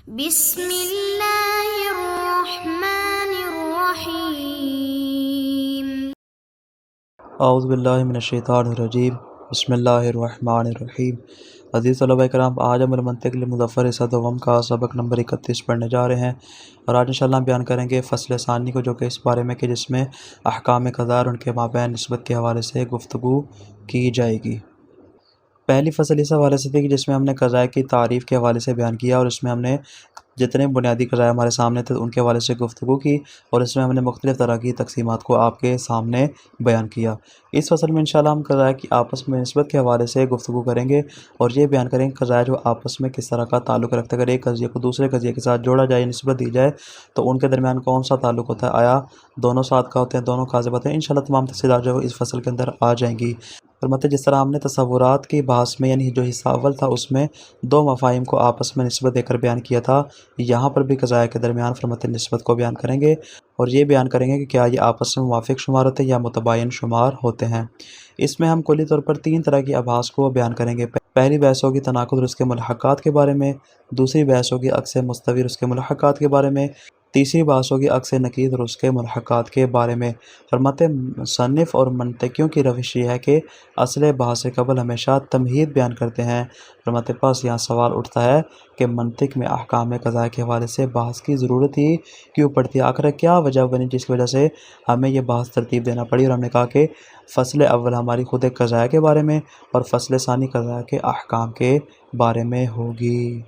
بسم اللہ الرحمن الرحیم۔ اعوذ باللہ من الشیطان الرجیم، بسم اللہ الرحمن الرحیم۔ عزیز طلبہ کرام، آج ہم المنطق للمظفر صدوم کا سبق نمبر 31 پڑھنے جا رہے ہیں، اور آج انشاءاللہ ہم بیان کریں گے فصل ثانی کو، جو کہ اس بارے میں کہ جس میں احکام قضاء اور ان کے مابین نسبت کے حوالے سے گفتگو کی جائے گی۔ پہلی فصل اس حوالے سے تھی کہ جس میں ہم نے قضاء کی تعریف کے حوالے سے بیان کیا، اور اس میں ہم نے جتنے بنیادی قضاء ہمارے سامنے تھے ان کے حوالے سے گفتگو کی، اور اس میں ہم نے مختلف طرح کی تقسیمات کو آپ کے سامنے بیان کیا۔ اس فصل میں انشاءاللہ ہم قضاء کی آپس میں نسبت کے حوالے سے گفتگو کریں گے، اور یہ بیان کریں گے قضاء جو آپس میں کس طرح کا تعلق رکھتے ہیں۔ اگر ایک قضیے کو دوسرے قضیے کے ساتھ جوڑا جائے، نسبت دی جائے، تو ان کے درمیان کون سا تعلق ہوتا ہے، آیا دونوں ساتھ کا ہوتے ہیں، دونوں کاذب ہوتے ہیں۔ انشاءاللہ تمام تفصیلات جو ہے اس فصل کے اندر آ جائیں گی۔ فرماتے جس طرح ہم نے تصورات کی بحث میں، یعنی جو حصہ اول تھا، اس میں دو مفاہیم کو آپس میں نسبت دے کر بیان کیا تھا، یہاں پر بھی قضاء کے درمیان فرماتے نسبت کو بیان کریں گے، اور یہ بیان کریں گے کہ کیا یہ آپس میں موافق شمار ہوتے ہیں یا متباین شمار ہوتے ہیں۔ اس میں ہم کلی طور پر تین طرح کی ابحاث کو بیان کریں گے۔ پہلی بحث ہوگی تناقض اور اس کے ملحقات کے بارے میں، دوسری بحث ہوگی عکس مستوی اور اس کے ملحقات کے بارے میں، تیسری بحث ہوگی عکس نقیض اور اس کے ملحقات کے بارے میں۔ فرماتے مصنف اور منطقیوں کی روش یہ ہے کہ اصل بحث سے قبل ہمیشہ تمہید بیان کرتے ہیں۔ فرماتے پاس یہاں سوال اٹھتا ہے کہ منطق میں احکام قضاء کے حوالے سے بحث کی ضرورت ہی کیوں پڑتی ہے؟ آخر کیا وجہ بنی جس کی وجہ سے ہمیں یہ بحث ترتیب دینا پڑی؟ اور ہم نے کہا کہ فصل اول ہماری خود قضاء کے بارے میں، اور فصل ثانی قضاء کے احکام کے بارے میں ہوگی۔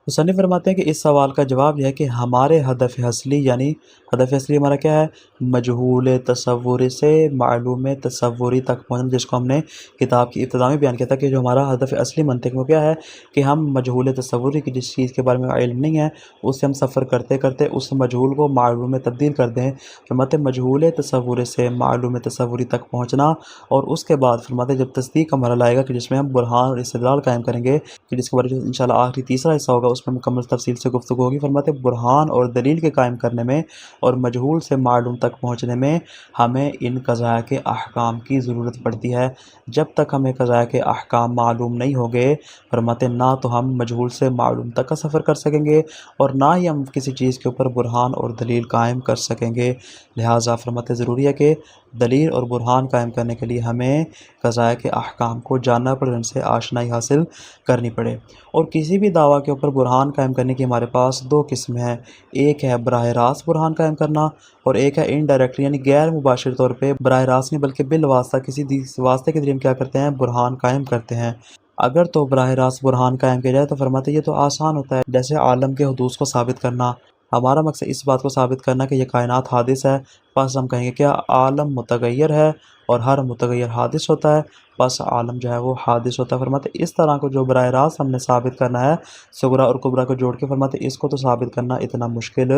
مصنف فرماتے ہیں کہ اس سوال کا جواب یہ ہے کہ ہمارے ہدف اصلی، یعنی ہدف اصلی ہمارا کیا ہے؟ مجہول تصوری سے معلوم تصوری تک پہنچنا، جس کو ہم نے کتاب کی ابتدا میں بیان کیا تھا کہ جو ہمارا ہدف اصلی منطق میں کیا ہے کہ ہم مجہول تصوری کی جس چیز کے بارے میں علم نہیں ہے، اس سے ہم سفر کرتے کرتے اس مجہول کو معلوم میں تبدیل کر دیں۔ فرماتے مجہول تصوری سے معلوم تصوری تک پہنچنا، اور اس کے بعد فرماتے جب تصدیق کا مرحلہ آئے گا کہ جس میں ہم برہان اور استدلال قائم کریں گے، کہ جس کے بارے میں انشاءاللہ آخری تیسرا حصہ ہوگا، اس میں مکمل تفصیل سے گفتگو ہوگی۔ فرماتے برہان اور دلیل کے قائم کرنے میں اور مجہول سے معلوم تک پہنچنے میں ہمیں ان قضاء کے احکام کی ضرورت پڑتی ہے۔ جب تک ہمیں قضاء کے احکام معلوم نہیں ہوگے، فرماتے نہ تو ہم مجہول سے معلوم تک کا سفر کر سکیں گے، اور نہ ہی ہم کسی چیز کے اوپر برہان اور دلیل قائم کر سکیں گے۔ لہٰذا فرماتے ضروری ہے کہ دلیل اور برہان قائم کرنے کے لیے ہمیں قضاء کے احکام کو جاننا پڑے، ان سے آشنائی حاصل کرنی پڑے۔ اور کسی بھی دعویٰ کے اوپر برہان قائم کرنے کی ہمارے پاس دو قسمیں ہیں، ایک ہے براہ راست برہان قائم کرنا، اور ایک ہے انڈائریکٹلی، یعنی غیر مباشر طور پہ، براہ راست نہیں بلکہ بالواسطہ کسی واسطے کے ذریعے ہم کیا کرتے ہیں؟ برہان قائم کرتے ہیں۔ اگر تو براہ راست برہان قائم کیا جائے تو فرماتے یہ تو آسان ہوتا ہے، جیسے عالم کے حدوث کو ثابت کرنا۔ ہمارا مقصد اس بات کو ثابت کرنا کہ یہ کائنات حادث ہے، بس ہم کہیں گے کیا عالم متغیر ہے اور ہر متغیر حادث ہوتا ہے، بس عالم جو ہے وہ حادث ہوتا ہے۔ فرماتے اس طرح کو جو براہ راست ہم نے ثابت کرنا ہے، صغرا اور کبرا کو جوڑ کے، فرماتے اس کو تو ثابت کرنا اتنا مشکل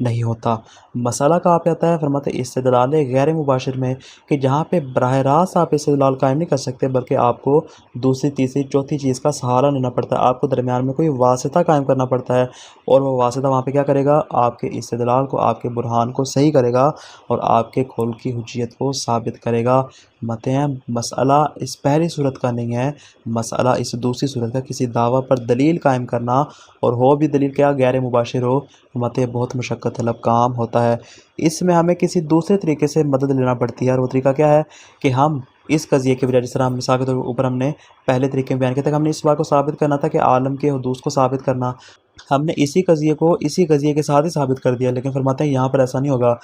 نہیں ہوتا۔ مسئلہ کہاں پہ آتا ہے؟ فرماتے استدلال غیر مباشر میں، کہ جہاں پہ براہ راست آپ استدلال قائم نہیں کر سکتے، بلکہ آپ کو دوسری تیسری چوتھی چیز کا سہارا لینا پڑتا ہے، آپ کو درمیان میں کوئی واسطہ قائم کرنا پڑتا ہے، اور وہ واسطہ وہاں پہ کیا کرے گا؟ آپ کے استدلال کو، آپ کے برہان کو صحیح کرے گا، اور آپ کے قول کی حجیت کو ثابت کرے گا۔ مت ہیں مسئلہ اس پہلی صورت کا نہیں ہے، مسئلہ اس دوسری صورت کا، کسی دعویٰ پر دلیل قائم کرنا، اور ہو بھی دلیل کیا؟ غیر مباشر ہو، مت بہت مشقت طلب کام ہوتا ہے۔ اس میں ہمیں کسی دوسرے طریقے سے مدد لینا پڑتی ہے، اور وہ طریقہ کیا ہے کہ ہم اس قضیے کے بجائے، جس طرح مثال کے طور پر اوپر ہم نے پہلے طریقے میں بیان کیا تھا کہ ہم نے اس بات کو ثابت کرنا تھا کہ عالم کے حدوث کو ثابت کرنا، ہم نے اسی قضیے کے ساتھ ہی ثابت کر دیا، لیکن فرماتے ہیں یہاں پر ایسا نہیں ہوگا،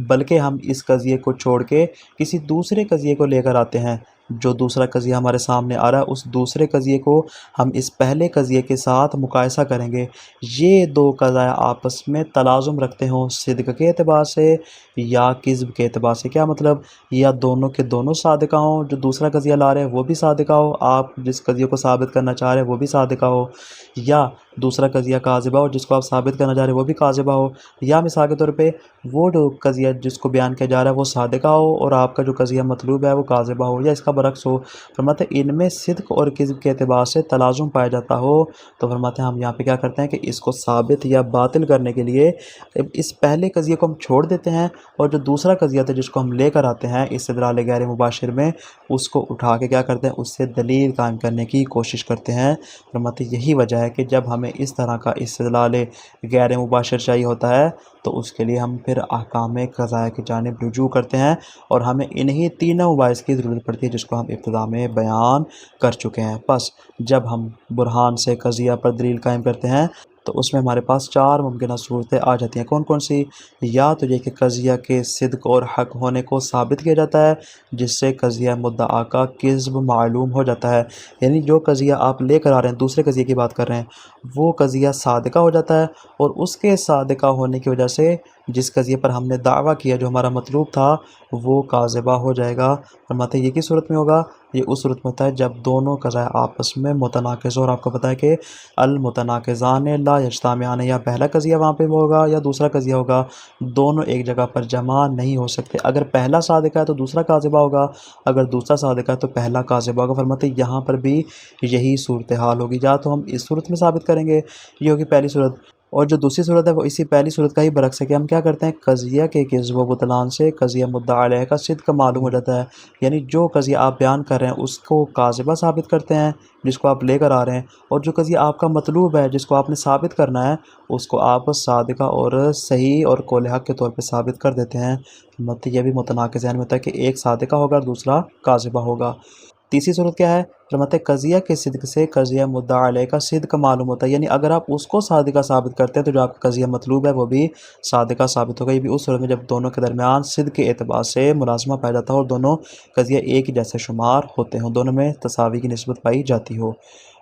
بلکہ ہم اس قضیے کو چھوڑ کے کسی دوسرے قضیے کو لے کر آتے ہیں۔ جو دوسرا قضیہ ہمارے سامنے آ رہا ہے، اس دوسرے قضیے کو ہم اس پہلے قضیے کے ساتھ مقایسہ کریں گے۔ یہ دو قضاء آپس میں تلازم رکھتے ہوں، صدق کے اعتبار سے یا کذب کے اعتبار سے۔ کیا مطلب؟ یا دونوں کے دونوں صادقہ ہوں، جو دوسرا قضیہ لا رہے ہیں وہ بھی صادقہ ہو، آپ جس قضیے کو ثابت کرنا چاہ رہے ہیں وہ بھی صادقہ ہو، یا دوسرا قضیہ کاذبہ ہو، جس کو آپ ثابت کرنا چاہ رہے ہیں وہ بھی کاذبہ ہو، یا مثال کے طور پہ وہ جو قضیہ جس کو بیان کیا جا رہا ہے وہ صادقہ ہو، اور آپ کا جو قضیہ مطلوب ہے وہ کاذبہ ہو، یا اس کا برعکس ہو، فرماتے ہیں ان میں صدق اور کذب کے اعتبار سے تلازم پایا جاتا ہو، تو فرماتے ہیں ہم یہاں پہ کیا کرتے ہیں کہ اس کو ثابت یا باطل کرنے کے لیے اس پہلے قضیے کو ہم چھوڑ دیتے ہیں، اور جو دوسرا قضیہ تھا جس کو ہم لے کر آتے ہیں استدلال غیر مباشر میں، اس کو اٹھا کے کیا کرتے ہیں، اس سے دلیل قائم کرنے کی کوشش کرتے ہیں۔ فرماتے ہیں یہی وجہ ہے کہ جب ہمیں اس طرح کا استدلال غیر مباشر چاہیے ہوتا ہے تو اس کے لیے ہم پھر احکام قضائیہ کی جانب رجوع کرتے ہیں، اور ہمیں انہی تینوں مباحث کی ضرورت پڑتی ہے جس کو ہم ابتدا میں بیان کر چکے ہیں۔ پس جب ہم برہان سے قضیہ پر دلیل قائم کرتے ہیں تو اس میں ہمارے پاس چار ممکنہ صورتیں آ جاتی ہیں۔ کون کون سی؟ یا تو یہ کہ قضیہ کے صدق اور حق ہونے کو ثابت کیا جاتا ہے، جس سے قضیہ مدعا کا کذب معلوم ہو جاتا ہے، یعنی جو قضیہ آپ لے کر آ رہے ہیں، دوسرے قضیے کی بات کر رہے ہیں، وہ قضیہ صادقہ ہو جاتا ہے، اور اس کے صادقہ ہونے کی وجہ سے جس قضیے پر ہم نے دعویٰ کیا جو ہمارا مطلوب تھا وہ کاذبہ ہو جائے گا۔ فرماتے ہیں یہ کس صورت میں ہوگا؟ یہ اس صورت میں ہوتا ہے جب دونوں قضاء آپس میں متناقض ہو، اور آپ کو پتہ ہے کہ المتناقضان لا یجتمعان، یا پہلا قضیہ وہاں پہ ہوگا یا دوسرا قضیہ ہوگا، دونوں ایک جگہ پر جمع نہیں ہو سکتے۔ اگر پہلا صادقہ ہے تو دوسرا کاذبہ ہوگا، اگر دوسرا صادقہ ہے تو پہلا کاذبہ ہوگا۔ فرماتے ہیں یہاں پر بھی یہی صورتحال ہوگی، یا تو ہم اس صورت میں ثابت کریں گے، یہ ہوگی پہلی صورت، اور جو دوسری صورت ہے وہ اسی پہلی صورت کا ہی برعکس ہے کہ ہم کیا کرتے ہیں، قضیہ کے کذب و بطلان سے قضیہ مدعا علیہ کا صدق معلوم ہو جاتا ہے، یعنی جو قضیہ آپ بیان کر رہے ہیں اس کو کاذبہ ثابت کرتے ہیں جس کو آپ لے کر آ رہے ہیں، اور جو قضیہ آپ کا مطلوب ہے جس کو آپ نے ثابت کرنا ہے اس کو آپ صادقہ اور صحیح اور قول حق کے طور پہ ثابت کر دیتے ہیں۔ یہ بھی متناقض ذہن میں ہوتا ہے کہ ایک صادقہ ہوگا اور دوسرا کاذبہ ہوگا۔ تیسری صورت کیا ہے؟ فرماتے ہیں قضیہ کے صدق سے قضیہ مدعا علیہ کا صدق معلوم ہوتا ہے، یعنی اگر آپ اس کو صادقہ ثابت کرتے ہیں تو جو آپ کا قضیہ مطلوب ہے وہ بھی صادقہ ثابت ہوگا۔ یہ بھی اس صورت میں جب دونوں کے درمیان صدق کے اعتبار سے ملازمہ پایا جاتا ہو اور دونوں قضیہ ایک ہی جیسے شمار ہوتے ہوں، دونوں میں تساوی کی نسبت پائی جاتی ہو۔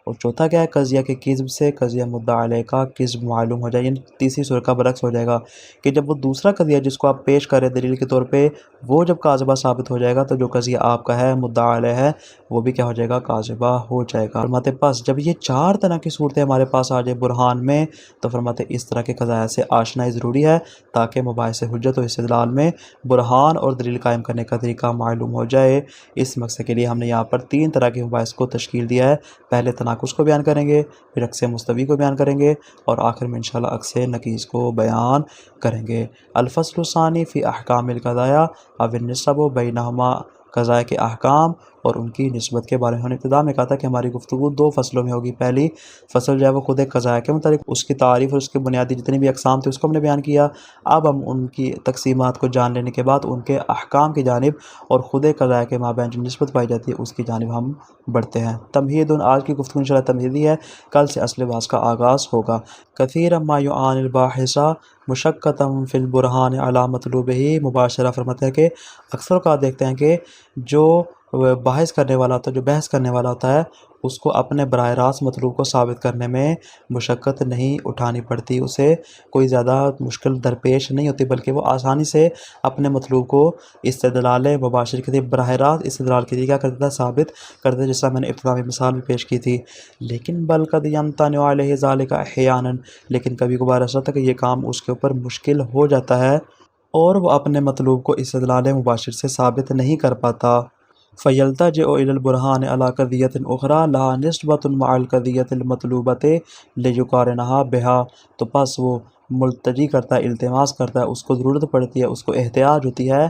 اور چوتھا کیا ہے؟ قضیہ کے کذب سے قضیہ مدعا علیہ کا کذب معلوم ہو جائے، یعنی تیسری صورت کا برعکس ہو جائے گا کہ جب وہ دوسرا قضیہ جس کو آپ پیش کریں دلیل کے طور پہ وہ جب کاذبہ ثابت ہو جائے گا تو جو قضیہ آپ کا ہے مدعا علیہ ہے وہ بھی کیا ہو جائے گا؟ کاذبہ ہو جائے گا۔ فرماتے پاس جب یہ چار طرح کی صورتیں ہمارے پاس آ جائے برہان میں تو فرماتے اس طرح کے قضایا سے آشنائی ضروری ہے تاکہ مباحث حجت و استدلال میں برہان اور دلیل قائم کرنے کا طریقہ معلوم ہو جائے۔ اس مقصد کے لیے ہم نے یہاں پر تین طرح کے مباحث کو تشکیل دیا ہے، پہلے تناقض کو بیان کریں گے، پھر عکس مستوی کو بیان کریں گے، اور آخر میں انشاءاللہ عکس نقیض کو بیان کریں گے۔ الفصل الثانی فی احکام القضایا او النسب بینہما، قضاء کے احکام اور ان کی نسبت کے بارے میں ہم نے ابتدا میں کہا تھا کہ ہماری گفتگو دو فصلوں میں ہوگی۔ پہلی فصل جو ہے وہ خود قضاء کے متعلق، اس کی تعریف اور اس کے بنیادی جتنی بھی اقسام تھے اس کو ہم نے بیان کیا۔ اب ہم ان کی تقسیمات کو جان لینے کے بعد ان کے احکام کی جانب اور خود قضاء کے مابین جو نسبت پائی جاتی ہے اس کی جانب ہم بڑھتے ہیں۔ تمہید، آج کی گفتگو انشاءاللہ تمہیدی ہے، کل سے اصل بحث کا آغاز ہوگا۔ کثیر ما یعان الباحث مشقۃ فی البرہان علی مطلوبہ مباشرہ، فرماتے ہیں کہ اکثر اوقات دیکھتے ہیں کہ جو بحث کرنے والا ہوتا ہے، جو بحث کرنے والا ہوتا ہے، اس کو اپنے براہ راست مطلوب کو ثابت کرنے میں مشقت نہیں اٹھانی پڑتی، اسے کوئی زیادہ مشکل درپیش نہیں ہوتی، بلکہ وہ آسانی سے اپنے مطلوب کو استدلال مباشر کے ذریعے براہ راست استدلال کے ذریعے کیا کرتا ہے؟ ثابت کرتا ہے، جیسا میں نے ابتدا میں مثال بھی پیش کی تھی۔ لیکن بل قد یمتنع علیہ ذلک احیانا، لیکن کبھی کبھار ایسا ہوتا ہے کہ یہ کام اس کے اوپر مشکل ہو جاتا ہے اور وہ اپنے مطلوب کو استدلال مباشر سے ثابت نہیں کر پاتا۔ فَيَلْتَجِئُ إِلَى الْبُرْهَانِ عَلَى قَضِيَّةٍ أُخْرَى لَهَا نِسْبَةٌ مَعَ الْقَضِيَّةِ الْمَطْلُوبَةِ لِيُقَارِنَهَا بِهَا، تو پس وہ ملتجی کرتا ہے، التماس کرتا ہے، اس کو ضرورت پڑتی ہے، اس کو احتیاج ہوتی ہے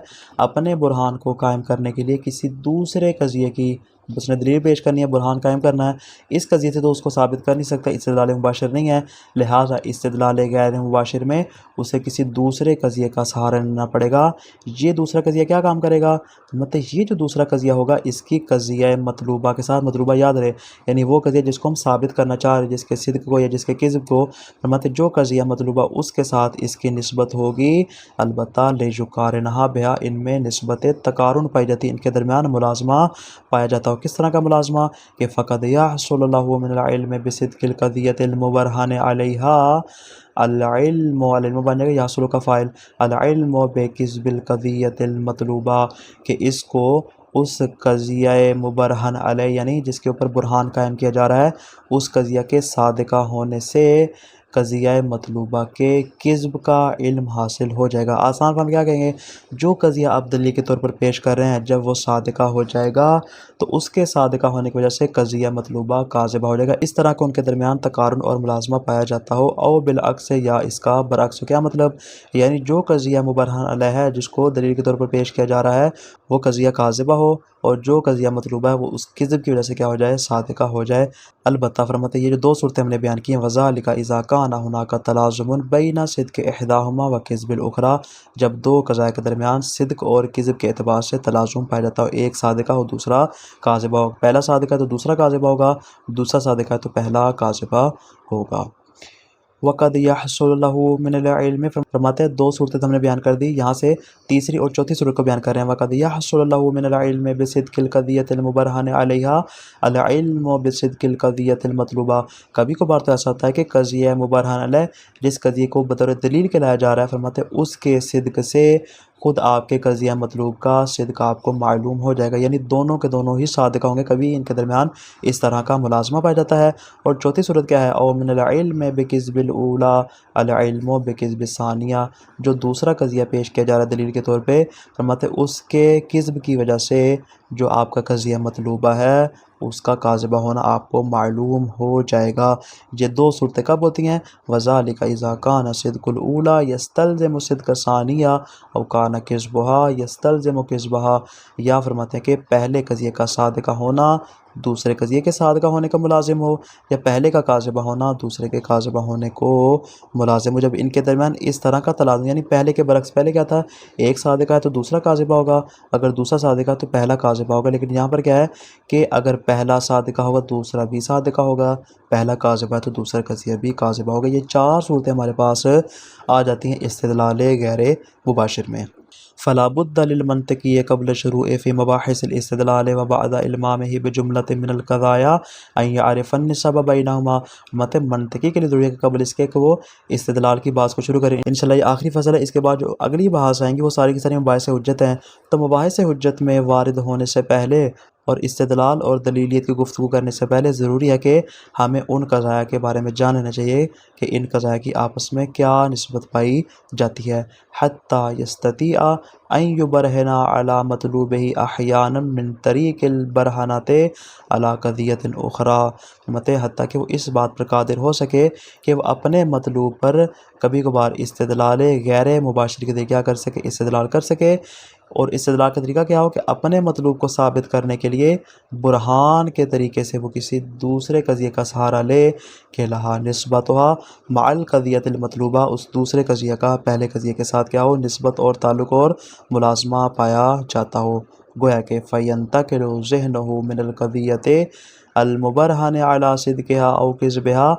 اپنے برہان کو قائم کرنے کے لیے کسی دوسرے قضیے کی، اس نے دلیل پیش کرنی ہے، برہان قائم کرنا ہے، اس قضیے سے تو اس کو ثابت کر نہیں سکتا، استدلال مباشر نہیں ہے، لہٰذا استدلال غیر مباشر میں اسے کسی دوسرے قضیے کا سہارا لینا پڑے گا۔ یہ دوسرا قضیہ کیا کام کرے گا؟ مطلب یہ جو دوسرا قضیہ ہوگا اس کی قضیہ مطلوبہ کے ساتھ، مطلوبہ یاد رہے یعنی وہ قضیہ جس کو ہم ثابت کرنا چاہ رہے ہیں، جس کے صدق کو یا جس کے کذب کو، مطلب جو قضیہ مطلوبہ اس کے ساتھ اس کی نسبت ہوگی، البتہ لیجقارنہا بہا، ان میں نسبت تقارن پائی جاتی ہے، ان کے درمیان ملازمہ پایا جاتا ہو۔ کس طرح کا ملازمہ؟ کہ فقد یحصل له من العلم بصدق القضیۃ المبرہن علیہا، العلم بن جائے گا یحصل کا فاعل، العلم بکذب القضیۃ المطلوبہ، کہ اس کو اس قضیہ مبرہن علیہ یعنی جس کے اوپر برہان قائم کیا جا رہا ہے اس قضیہ کے صادقہ ہونے سے قضیہ مطلوبہ کے کذب کا علم حاصل ہو جائے گا۔ آسان فہم کیا کہیں گے، جو قضیہ آپ دلیل کے طور پر پیش کر رہے ہیں جب وہ صادقہ ہو جائے گا تو اس کے صادقہ ہونے کی وجہ سے قضیہ مطلوبہ کاذبہ ہو جائے گا، اس طرح کہ ان کے درمیان تقارن اور ملازمہ پایا جاتا ہو، او بالعکس یا اس کا برعکس ہو۔ کیا مطلب، یعنی جو قضیہ مبرہن علیہ ہے جس کو دلیل کے طور پر پیش کیا جا رہا ہے وہ قضیہ کاذبہ ہو، اور جو قضیہ مطلوبہ ہے وہ اس کذب کی وجہ سے کیا ہو جائے، صادقہ ہو جائے۔ البتہ فرماتے ہیں یہ جو دو صورتیں ہم نے بیان کی ہیں، وذالک اذا کان ہناک تلازم بین صدق احداہما و کذب الاخری، جب دو قضاء کے درمیان صدق اور کذب کے اعتبار سے تلازم پایا جاتا ہو، ایک صادقہ ہو دوسرا کاذبہ ہو، پہلا صادقہ ہے تو دوسرا کاذبہ ہوگا، دوسرا صادقہ ہے تو پہلا کاذبہ ہوگا۔ وقد يحصل له من العلم، فرماتے ہیں دو صورتیں ہم نے بیان کر دی، یہاں سے تیسری اور چوتھی صورت کو بیان کر رہے ہیں۔ وقد يحصل له من العلم بصدق القضیۃ المبرہن علیہا العلم بصدق القضیۃ المطلوبہ، کبھی کبھار تو ایسا ہوتا ہے کہ قضیہ مبرہن علیہ جس قضیے کو بطور دلیل کے لایا جا رہا ہے، فرماتے ہیں اس کے صدق سے خود آپ کے قضیہ مطلوب کا صدق آپ کو معلوم ہو جائے گا، یعنی دونوں کے دونوں ہی صادقہ ہوں گے، کبھی ان کے درمیان اس طرح کا ملازمہ پایا جاتا ہے۔ اور چوتھی صورت کیا ہے، او من العلم بکذب الاولی العلم بکذب الثانیہ، جو دوسرا قضیہ پیش کیا جا رہا ہے دلیل کے طور پہ، فرماتے اس کے کذب کی وجہ سے جو آپ کا قضیہ مطلوبہ ہے اس کا کاذبہ ہونا آپ کو معلوم ہو جائے گا۔ یہ دو صورتیں کب ہوتی ہیں، وذالک اذا کان صدق الاولی یستلزم صدق الثانیہ او کان کذبھا یستلزم کذبھا، یا فرماتے ہیں کہ پہلے قضیے کا صادقہ ہونا دوسرے قضیے کے صادقہ ہونے کا ملازم ہو، یا پہلے کا کاذبہ ہونا دوسرے کے کاذبہ ہونے کو ملازم ہو۔ جب ان کے درمیان اس طرح کا تلازم، یعنی پہلے کے برعکس، پہلے کیا تھا، ایک صادقہ ہے تو دوسرا کاذبہ ہوگا، اگر دوسرا صادقہ ہے تو پہلا کاذبہ ہوگا، لیکن یہاں پر کیا ہے کہ اگر پہلا صادقہ ہوگا دوسرا بھی صادقہ ہوگا، پہلا کاذبہ ہے تو دوسرا قضیہ بھی کاذبہ ہوگا۔ یہ چار صورتیں ہمارے پاس آ جاتی ہیں استدلال غیر مباشر میں۔ فلا بد للمنطقی قبل شروع فی مباحث الاستدلال و بعد علمامہ بجملۃ من القضایا ان یعرف النسب بینہما، مطلب منطقی کے لیے ضروری ہے کہ قبل اس کے کہ وہ استدلال کی بات کو شروع کریں۔ انشاءاللہ یہ آخری فصل ہے، اس کے بعد جو اگلی بحث آئیں گی وہ ساری کی ساری مباحث حجت ہیں، تو مباحث حجت میں وارد ہونے سے پہلے اور استدلال اور دلیلیت کی گفتگو کرنے سے پہلے ضروری ہے کہ ہمیں ان قضایا کے بارے میں جاننا چاہیے کہ ان قضایا کی آپس میں کیا نسبت پائی جاتی ہے، حتی یستطیع ان یبرہن علی مطلوبہ احیانا من طریق البرہنۃ علی قضیۃ اخری، مطلب حتیٰ کہ وہ اس بات پر قادر ہو سکے کہ وہ اپنے مطلوب پر کبھی کبھار استدلال غیر مباشر کے ذریعے کیا کر سکے، استدلال کر سکے، اور استدلال کا طریقہ کیا ہو کہ اپنے مطلوب کو ثابت کرنے کے لیے برہان کے طریقے سے وہ کسی دوسرے قضیے کا سہارا لے کہ لہا نسبتھا مع القضیۃ المطلوبہ، اس دوسرے قضیہ کا پہلے قضیے کے ساتھ کیا ہو، نسبت اور تعلق اور ملازمہ پایا جاتا ہو، گویا کہ فینتقل ذہنہ من القضیۃ المبرہن علی صدقہا او کذبہا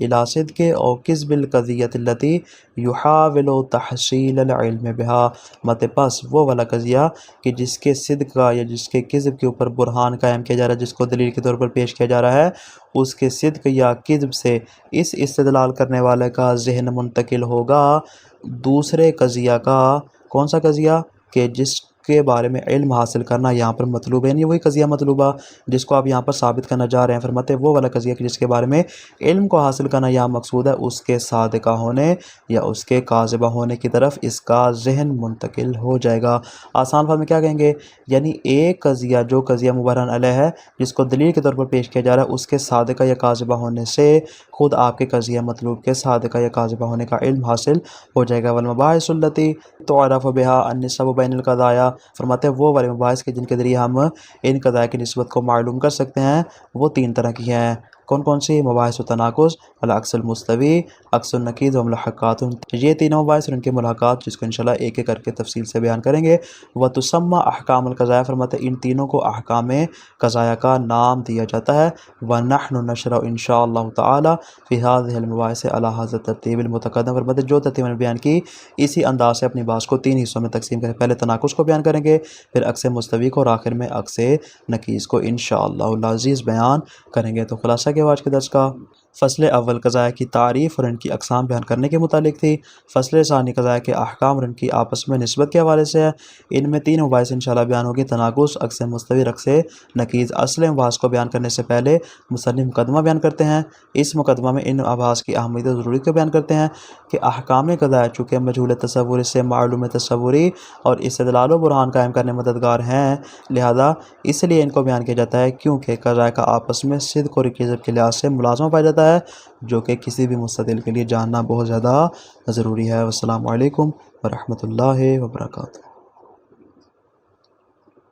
الی صدق او کذب القضیۃ التی یحاول تحصیل العلم بہا، مت پس وہ والا قضیہ کہ جس کے صدق کا یا جس کے کذب کے اوپر برہان قائم کیا جا رہا ہے، جس کو دلیل کے طور پر پیش کیا جا رہا ہے، اس کے صدق یا کذب سے اس استدلال کرنے والے کا ذہن منتقل ہوگا دوسرے قضیہ کا، کون سا قضیہ کہ جس کے بارے میں علم حاصل کرنا یہاں پر مطلوب ہے، یعنی وہی قضیہ مطلوبہ جس کو آپ یہاں پر ثابت کرنا جا رہے ہیں، فرماتے ہیں وہ والا قضیہ کہ جس کے بارے میں علم کو حاصل کرنا یہاں مقصود ہے، اس کے صادقہ ہونے یا اس کے کاذبہ ہونے کی طرف اس کا ذہن منتقل ہو جائے گا۔ آسان فارم میں کیا کہیں گے، یعنی ایک قضیہ جو قضیہ مبرہن علیہ ہے جس کو دلیل کے طور پر پیش کیا جا رہا ہے، اس کے صادقہ یا کاذبہ ہونے سے خود آپ کے قضیہ مطلوب کے صادقہ یا کاذبہ ہونے کا علم حاصل ہو جائے گا۔ والمباحث التی تعرف بہا النسب بین القضایا، فرماتے ہیں وہ والے مباحث کے جن کے ذریعے ہم ان قضایا کی نسبت کو معلوم کر سکتے ہیں وہ تین طرح کی ہیں، کون کون سی، مباحث التناقض، العکس المستوی، عکس النقیض و ملحقات، یہ تینوں مباحث اور ان کے ملحقات جس کو انشاءاللہ ایک ایک کر کے تفصیل سے بیان کریں گے۔ وتسمى احکام القضایا، فرماتے ہیں ان تینوں کو احکام قضایا کا نام دیا جاتا ہے۔ ونحن نشرع ان شاء اللہ تعالی فی هذه المباحث علی هذا الترتیب المتقدم، فرماتے ہیں جو ترتیب میں بیان کی اسی انداز سے اپنی بات کو تین حصوں میں تقسیم کریں، پہلے تناقض کو بیان کریں گے، پھر عکس مستوی کو، اور آخر میں عکس نقیض کو انشاءاللہ العزیز بیان کریں گے۔ تو خلاصہ کہ آج کے درس کا فصل اول قضائے کی تعریف اور ان کی اقسام بیان کرنے کے متعلق تھی۔ فصل ثانی قضائے کے احکام اور ان کی آپس میں نسبت کے حوالے سے ہے۔ ان میں 3 مباحث انشاءاللہ بیان ہوگی: تناقض، عکس مستوی، رقص نقیض۔ اصل مباحث کو بیان کرنے سے پہلے مصنف مقدمہ بیان کرتے ہیں۔ اس مقدمہ میں ان مباحث کی اہمیت اور ضروریت کو بیان کرتے ہیں کہ احکام قضائیہ چونکہ مجہول تصوری سے معلوم تصوری اور استدلال و برہان قائم کرنے مددگار ہیں، لہذا اس لیے ان کو بیان کیا جاتا ہے کیونکہ قضائیہ کا آپس میں صدق اور کذب کے لحاظ سے ملازمہ پایا جاتا ہے، جو کہ کسی بھی مستدل کے لیے جاننا بہت زیادہ ضروری ہے۔ والسلام علیکم ورحمۃ اللہ وبرکاتہ۔